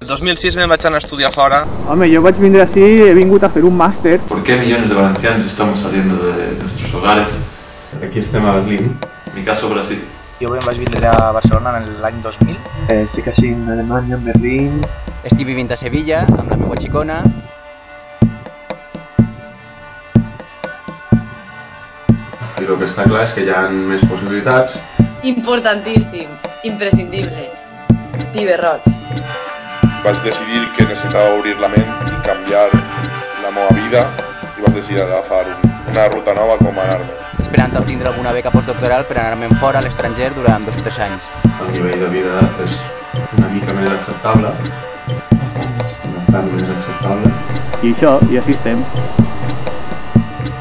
2006 me'n vaig anar a estudiar fora. Home, jo vaig vindre així i he vingut a fer un màster. ¿Por qué millones de valencianos estamos saliendo de nuestros hogares? Aquí estem a Berlín. En mi caso, Brasil. Jo em vaig vindre a Barcelona en l'any 2000. Estic així en Alemanya, en Berlín. Estic vivint a Sevilla amb la meva xicona. I el que està clar és que hi ha més possibilitats. Importantíssim, imprescindible. Pibe roig. Vaig decidir que necessitava obrir la ment i canviar la meva vida i vaig decidir agafar una ruta nova com anar-me. Esperant obtindre alguna beca postdoctoral per anar-me'n fora a l'estranger durant 2 o 3 anys. El nivell de vida és una mica més acceptable. Bastant més acceptable. I això, i així estem.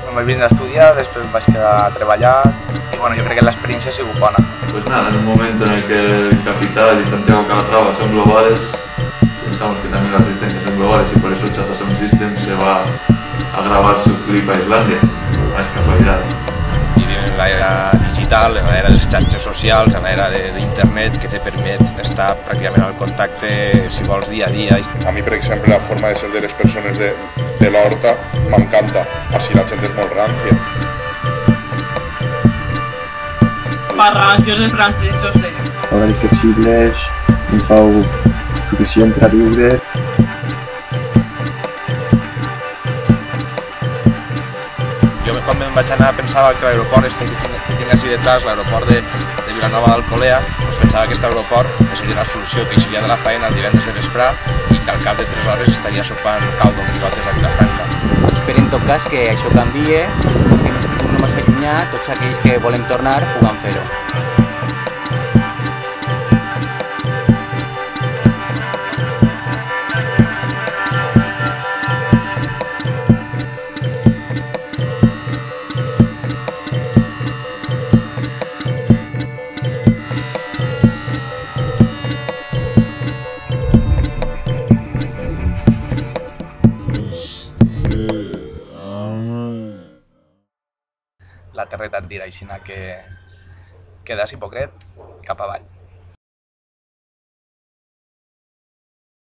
Em vaig vindre a estudiar, després em vaig quedar a treballar i bueno, jo crec que l'experiència ha sigut bona. Pues nada, en un momento en el que el capital y Santiago Calatrava son globales, pensamos que también las resistencias son globales y por eso Chato Sound System se va a grabar su clip a Islandia. No es casualidad. Vivim en l'era digital, en l'era dels xarxes socials, en l'era d'internet que te permet estar pràcticament al contacte, si vols, dia a dia. A mi, per exemple, la forma de ser de les persones de l'Horta m'encanta. Així la gent és molt rància. Barracions en francesos, Horaris flexibles, un sou suficient per a viure. Jo quan me'n vaig anar pensava que l'aeroport que tinc així detrás, l'aeroport de Vilanova d'Alcolea, doncs pensava que aquest aeroport seria la solució, que eixiria de la feina el divendres de vesprà i que al cap de 3 hores estaria sopant caldo amb pilotes a Vilafranca. Espero en tot cas que això canvie, que en un futur no massa llunyà tots aquells que volem tornar puguem fer-ho. La terreta et dirà així que quedes hipòcret cap avall.